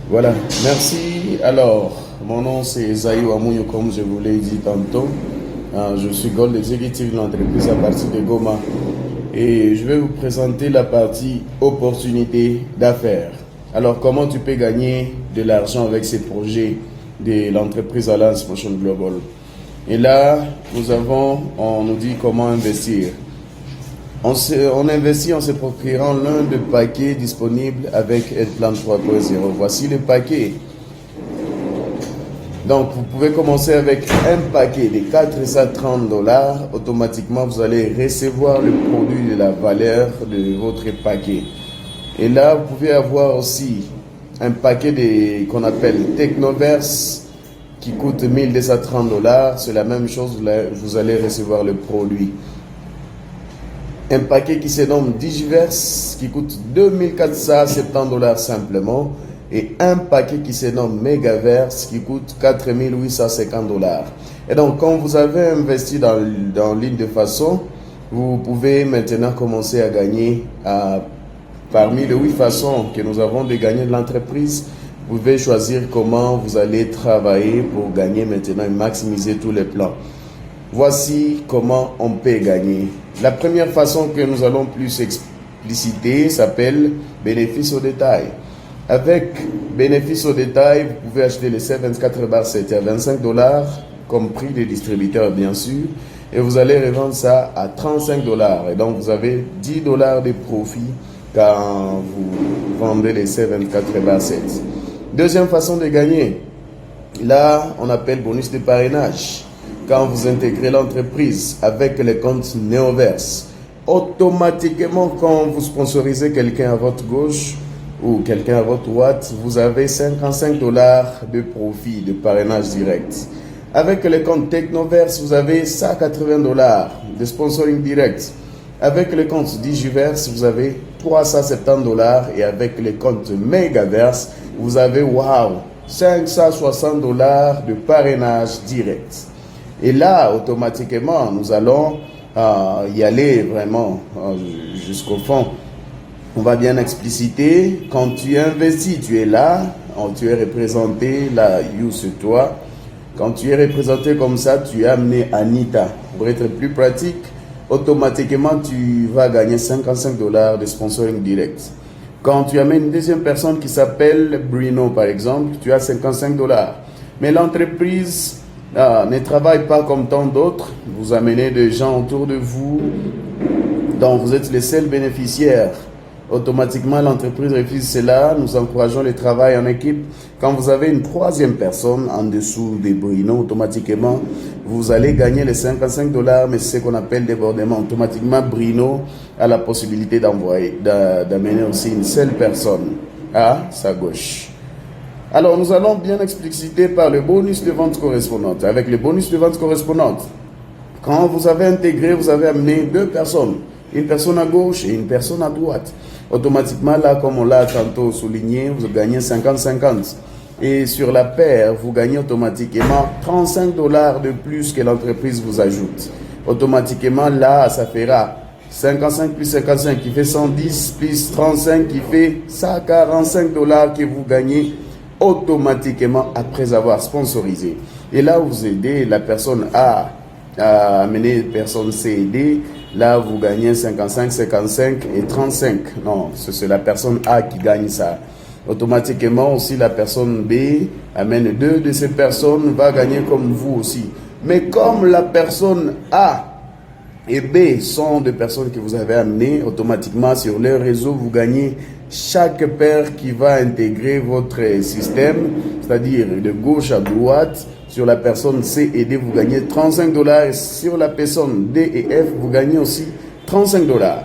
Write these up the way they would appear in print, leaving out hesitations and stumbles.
Voilà, merci. Alors, mon nom c'est Zaïou Amouyo, comme je vous l'ai dit tantôt. Je suis Gold Executive de l'entreprise à partir de Goma. Et je vais vous présenter la partie opportunité d'affaires. Alors, comment tu peux gagner de l'argent avec ces projets de l'entreprise Alliance Motion Global. Et là, on nous dit comment investir. On investit en se procurant l'un des paquets disponibles avec Edplan 3.0. Voici le paquet. Donc, vous pouvez commencer avec un paquet de 430 dollars. Automatiquement, vous allez recevoir le produit de la valeur de votre paquet. Et là, vous pouvez avoir aussi un paquet qu'on appelle Technoverse qui coûte 1230 dollars. C'est la même chose, vous allez recevoir le produit. Un paquet qui se nomme Digiverse qui coûte 2470 dollars simplement. Et un paquet qui se nomme Megaverse qui coûte 4850 dollars. Et donc, quand vous avez investi dans ligne de façon, vous pouvez maintenant commencer à gagner parmi les 8 façons que nous avons de gagner de l'entreprise. Vous pouvez choisir comment vous allez travailler pour gagner maintenant et maximiser tous les plans. Voici comment on peut gagner. La première façon que nous allons plus expliciter s'appelle bénéfice au détail. Avec bénéfice au détail, vous pouvez acheter les C24 bar 7 à 25 dollars, comme prix des distributeurs bien sûr, et vous allez revendre ça à 35 dollars. Et donc vous avez 10 dollars de profit quand vous vendez les C24 bar 7. Deuxième façon de gagner, là on appelle bonus de parrainage. Quand vous intégrez l'entreprise avec le compte Neoverse, automatiquement quand vous sponsorisez quelqu'un à votre gauche ou quelqu'un à votre droite, vous avez 55 dollars de profit de parrainage direct. Avec le compte Technoverse, vous avez 180 dollars de sponsoring direct. Avec le compte Digiverse, vous avez 370 dollars et avec le compte Megaverse, vous avez 560 dollars de parrainage direct. Et là, automatiquement, nous allons y aller vraiment jusqu'au fond. On va bien expliciter. Quand tu investis, tu es là, tu es représenté, là, you c'est toi. Quand tu es représenté comme ça, tu es amené Anita. Pour être plus pratique, automatiquement, tu vas gagner 55 dollars de sponsoring direct. Quand tu amènes une deuxième personne qui s'appelle Bruno, par exemple, tu as 55 dollars. Mais l'entreprise ne travaille pas comme tant d'autres. Vous amenez des gens autour de vous, donc vous êtes les seuls bénéficiaires. Automatiquement, l'entreprise refuse cela. Nous encourageons le travail en équipe. Quand vous avez une troisième personne en dessous des Bruno, automatiquement, vous allez gagner les 55 dollars, mais c'est ce qu'on appelle débordement. Automatiquement, Bruno a la possibilité d'amener aussi une seule personne à sa gauche. Alors, nous allons bien expliciter par le bonus de vente correspondante. Avec le bonus de vente correspondante, quand vous avez intégré, vous avez amené 2 personnes. Une personne à gauche et une personne à droite. Automatiquement, là, comme on l'a tantôt souligné, vous gagnez 50-50. Et sur la paire, vous gagnez automatiquement 35 dollars de plus que l'entreprise vous ajoute. Automatiquement, là, ça fera 55 plus 55 qui fait 110 plus 35 qui fait 145 dollars que vous gagnez automatiquement après avoir sponsorisé. Et là, vous aidez la personne A à amener personne C et D. Là, vous gagnez 55, 55 et 35. Non, c'est la personne A qui gagne ça. Automatiquement aussi, la personne B amène 2 de ces personnes, va gagner comme vous aussi. Mais comme la personne A et B sont des personnes que vous avez amenées, automatiquement sur leur réseau, vous gagnez chaque paire qui va intégrer votre système, c'est-à-dire de gauche à droite. Sur la personne C et D, vous gagnez 35 dollars. Et sur la personne D et F, vous gagnez aussi 35 dollars.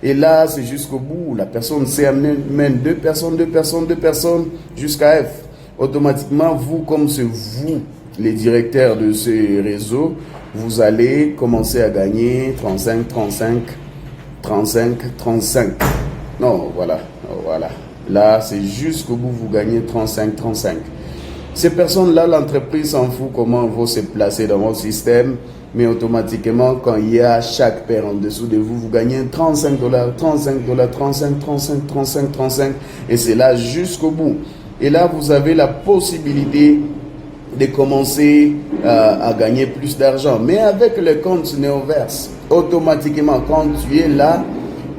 Et là, c'est jusqu'au bout. La personne C amène 2 personnes jusqu'à F. Automatiquement, vous, comme c'est vous, les directeurs de ce réseau, vous allez commencer à gagner 35, 35, 35, 35. Non, voilà. Là, c'est jusqu'au bout, vous gagnez 35, 35. Ces personnes-là, l'entreprise s'en fout comment vont se placer dans votre système, mais automatiquement, quand il y a chaque paire en dessous de vous, vous gagnez 35 dollars, 35 dollars, 35, 35, 35, 35, et c'est là jusqu'au bout. Et là, vous avez la possibilité de commencer à gagner plus d'argent. Mais avec le compte Neoverse, automatiquement, quand tu es là,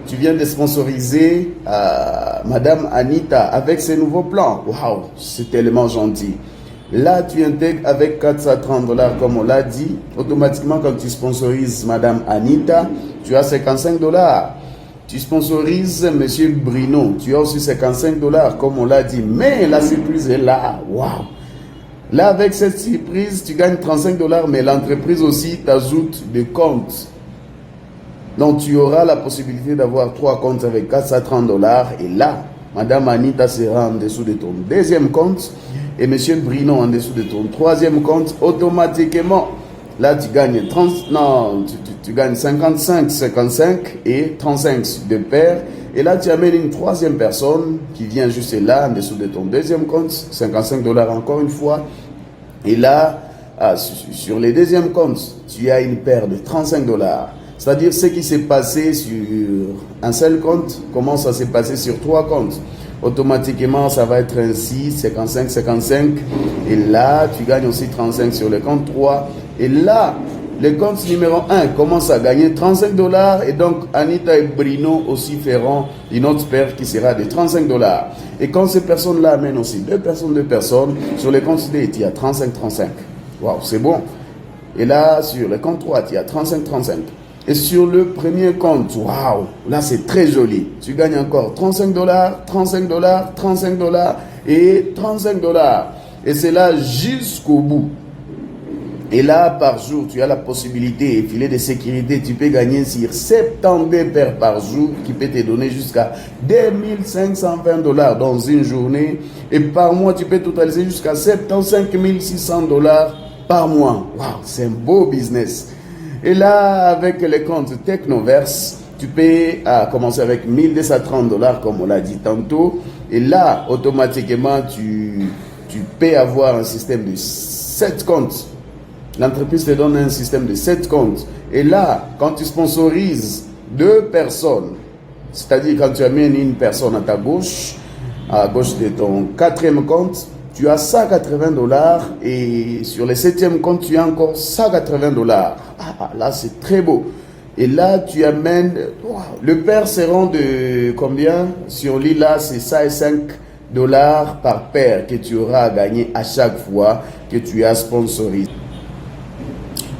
tu viens de sponsoriser Madame Anita avec ses nouveaux plans. Waouh, c'est tellement gentil. Là, tu intègres avec 430 $ comme on l'a dit. Automatiquement, quand tu sponsorises Madame Anita, tu as 55 $. Tu sponsorises Monsieur Bruno, tu as aussi 55 $ comme on l'a dit. Mais la surprise est là. Waouh! Là, avec cette surprise, tu gagnes 35 $, mais l'entreprise aussi t'ajoute des comptes. Donc, tu auras la possibilité d'avoir 3 comptes avec 430 $. Et là, Madame Anita sera en dessous de ton deuxième compte et Monsieur Bruno en dessous de ton troisième compte. Automatiquement, là, tu gagnes 30, non, tu gagnes 55, 55 et 35 de pair. Et là, tu amènes une troisième personne qui vient juste là, en dessous de ton deuxième compte, 55 $ encore une fois. Et là, sur les deuxièmes comptes, tu as une paire de 35 $. C'est-à-dire ce qui s'est passé sur un seul compte, comment ça s'est passé sur 3 comptes. Automatiquement, ça va être ainsi, 55, 55. Et là, tu gagnes aussi 35 sur le compte 3. Et là, le compte numéro 1 commence à gagner 35 $. Et donc, Anita et Bruno aussi feront une autre paire qui sera de 35 $. Et quand ces personnes-là amènent aussi deux personnes, sur le compte 2, il y a 35, 35. Waouh, c'est bon. Et là, sur le compte 3, il y a 35, 35. Et sur le premier compte, waouh, là c'est très joli. Tu gagnes encore 35 $, 35 $, 35 $ et 35 $. Et c'est là jusqu'au bout. Et là, par jour, tu as la possibilité, filet de sécurité, tu peux gagner sur 72 paires par jour qui peut te donner jusqu'à 2520 $ dans une journée. Et par mois, tu peux totaliser jusqu'à 75 600 $ par mois. Waouh, c'est un beau business. Et là, avec les comptes Technoverse, tu peux commencer avec 1230 $ comme on l'a dit tantôt. Et là, automatiquement, tu peux avoir un système de 7 comptes. L'entreprise te donne un système de 7 comptes. Et là, quand tu sponsorises 2 personnes, c'est-à-dire quand tu amènes une personne à ta gauche, à gauche de ton 4e compte, tu as 180 $ et sur le 7e compte, tu as encore 180 $. Ah, là, c'est très beau. Et là, tu amènes... Le paire seront de combien? Sur l'île, là, c'est 105 $ par paire que tu auras à gagner à chaque fois que tu as sponsorisé.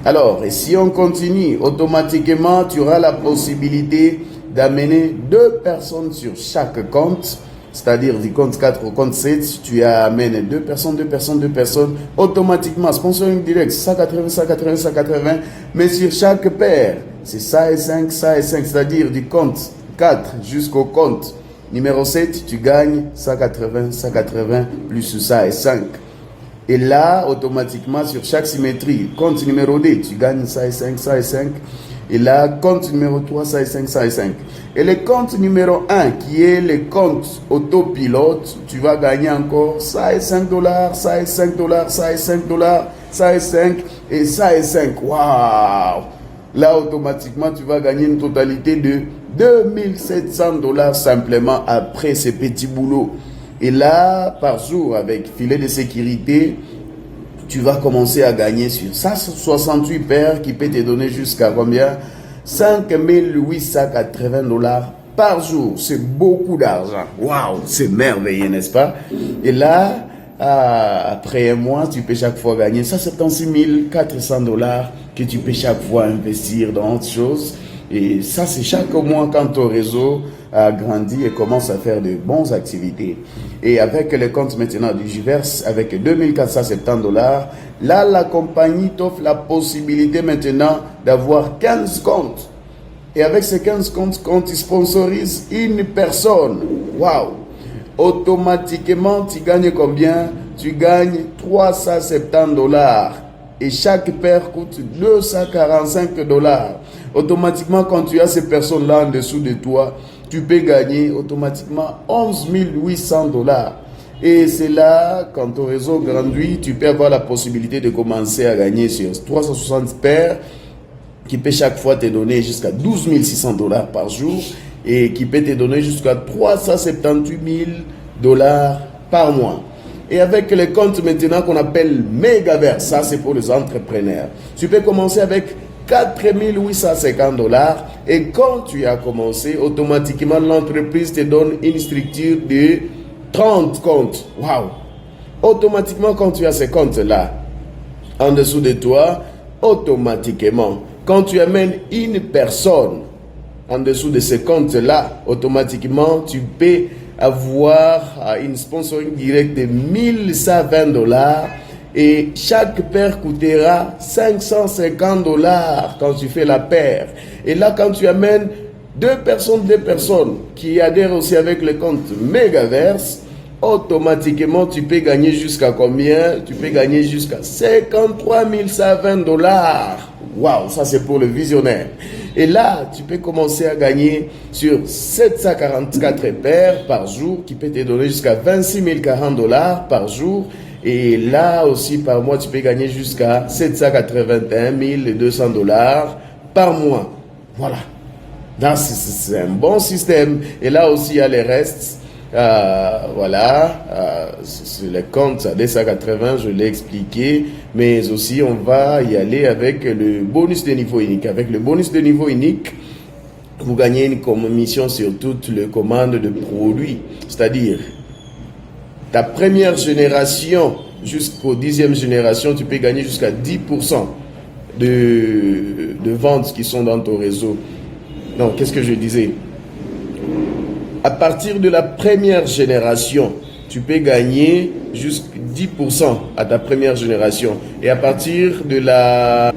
Alors, et si on continue, automatiquement, tu auras la possibilité d'amener 2 personnes sur chaque compte. C'est-à-dire du compte 4 au compte 7, tu amènes 2 personnes, 2 personnes, 2 personnes. Automatiquement, sponsoring direct, 180, 180, 180. Mais sur chaque paire, c'est ça et 5, ça et 5. C'est-à-dire du compte 4 jusqu'au compte numéro 7, tu gagnes 180, 180 plus ça et 5. Et là, automatiquement, sur chaque symétrie, compte numéro 2, tu gagnes ça et 5, ça et 5. Et là, compte numéro 3, ça et 5, ça et 5. Et le compte numéro 1, qui est le compte autopilote, tu vas gagner encore ça et 5 $, ça et 5 $, ça et 5 $, ça et 5 et ça et 5. Waouh! Là, automatiquement, tu vas gagner une totalité de 2700 $ simplement après ce petit boulot. Et là, par jour, avec filet de sécurité, tu vas commencer à gagner sur ça, 68 paires qui peut te donner jusqu'à combien? 5880 $ par jour. C'est beaucoup d'argent. Waouh, c'est merveilleux, n'est-ce pas? Et là, après un mois, tu peux chaque fois gagner 176 400 $ que tu peux chaque fois investir dans autre chose. Et ça, c'est chaque mois quand ton réseau a grandi et commence à faire de bonnes activités. Et avec les comptes maintenant du Giverse, avec 2470 $, là, la compagnie t'offre la possibilité maintenant d'avoir 15 comptes. Et avec ces 15 comptes, quand tu sponsorises une personne, waouh, automatiquement, tu gagnes combien? Tu gagnes 370 $. Et chaque paire coûte 245 $. Automatiquement, quand tu as ces personnes-là en dessous de toi, tu peux gagner automatiquement 11 800 $. Et c'est là, quand ton réseau grandit, tu peux avoir la possibilité de commencer à gagner sur 360 paires qui peut chaque fois te donner jusqu'à 12 600 $ par jour et qui peut te donner jusqu'à 378 000 $ par mois. Et avec les comptes maintenant qu'on appelle Megaverse, ça c'est pour les entrepreneurs. Tu peux commencer avec 4 850 $. Et quand tu as commencé, automatiquement l'entreprise te donne une structure de 30 comptes. Waouh! Automatiquement, quand tu as ces comptes-là, en dessous de toi, automatiquement, quand tu amènes une personne en dessous de ces comptes-là, automatiquement, tu peux avoir une sponsoring direct de 1120 $ et chaque paire coûtera 550 $ quand tu fais la paire. Et là, quand tu amènes deux personnes qui adhèrent aussi avec le compte Megaverse, automatiquement, tu peux gagner jusqu'à combien? Tu peux gagner jusqu'à 53 120 $. Waouh, ça c'est pour le visionnaire. Et là, tu peux commencer à gagner sur 744 paires par jour, qui peut te donner jusqu'à 26 040 $ par jour. Et là aussi, par mois, tu peux gagner jusqu'à 781 200 $ par mois. Voilà. Là, c'est un bon système. Et là aussi, il y a les restes. Voilà, sur les comptes à 280, je l'ai expliqué, mais aussi on va y aller avec le bonus de niveau unique. Avec le bonus de niveau unique, vous gagnez une commission sur toutes les commandes de produits, c'est-à-dire ta première génération jusqu'aux 10e génération, tu peux gagner jusqu'à 10% de ventes qui sont dans ton réseau. Non, qu'est-ce que je disais? À partir de la première génération, tu peux gagner jusqu'à 10% à ta première génération. Et à partir de la...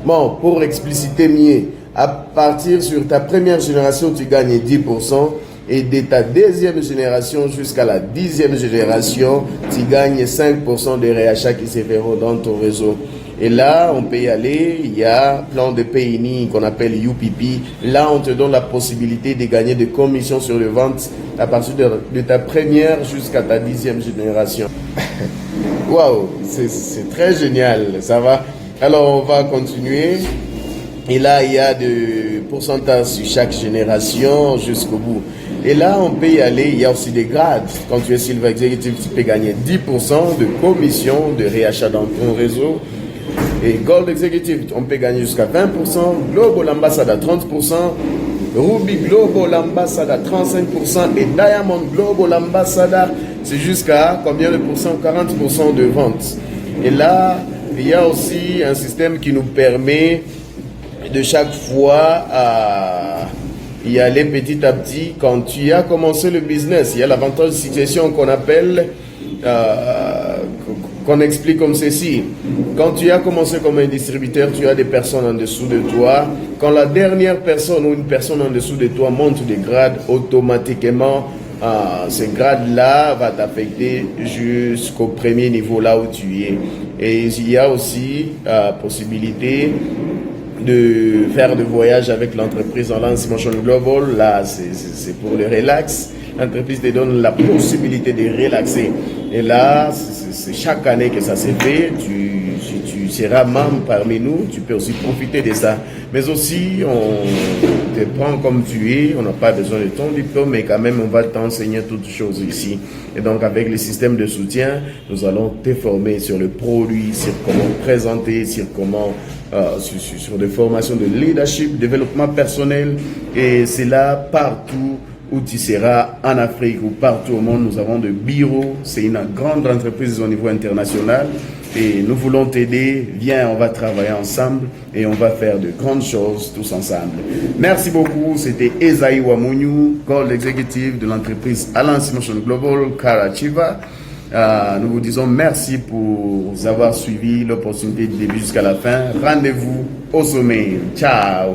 Bon, pour expliciter mieux, à partir sur ta première génération, tu gagnes 10%. Et de ta deuxième génération jusqu'à la 10e génération, tu gagnes 5% des réachats qui se feront dans ton réseau. Et là, on peut y aller, il y a plan de PNI qu'on appelle UPP. Là, on te donne la possibilité de gagner des commissions sur les ventes à partir de ta première jusqu'à ta 10e génération. Waouh, c'est très génial, ça va. Alors, on va continuer. Et là, il y a des pourcentages sur chaque génération jusqu'au bout. Et là, on peut y aller, il y a aussi des grades. Quand tu es Silver Executive, tu peux gagner 10% de commission de réachat dans ton réseau. Et Gold Executive, on peut gagner jusqu'à 20%, Global Ambassador 30%, Ruby Global Ambassador 35% et Diamond Global Ambassador, c'est jusqu'à combien de pourcents? 40% de vente. Et là, il y a aussi un système qui nous permet de chaque fois à y aller petit à petit. Quand tu as commencé le business, il y a l'avantage de situation qu'on appelle... qu'on explique comme ceci. Quand tu as commencé comme un distributeur, tu as des personnes en dessous de toi. Quand la dernière personne ou une personne en dessous de toi monte des grades, automatiquement, ce grade-là va t'affecter jusqu'au premier niveau là où tu es. Et il y a aussi possibilité de faire des voyages avec l'entreprise en Lance Motion Global. Là, c'est pour le relax. L'entreprise te donne la possibilité de relaxer. Et là, c'est chaque année que ça se fait. Si tu seras membre parmi nous, tu peux aussi profiter de ça. Mais aussi, on te prend comme tu es. On n'a pas besoin de ton diplôme, mais quand même, on va t'enseigner toutes choses ici. Et donc, avec le système de soutien, nous allons te former sur le produit, sur comment présenter, sur comment... sur des formations de leadership, développement personnel. Et c'est là partout où tu seras en Afrique ou partout au monde. Nous avons des bureaux. C'est une grande entreprise au niveau international. Et nous voulons t'aider. Viens, on va travailler ensemble et on va faire de grandes choses tous ensemble. Merci beaucoup. C'était Esaïe Wamunyu, Gold Executive de l'entreprise Alliance Motion Global, Karachiva. Nous vous disons merci pour avoir suivi l'opportunité du début jusqu'à la fin. Rendez-vous au sommet. Ciao.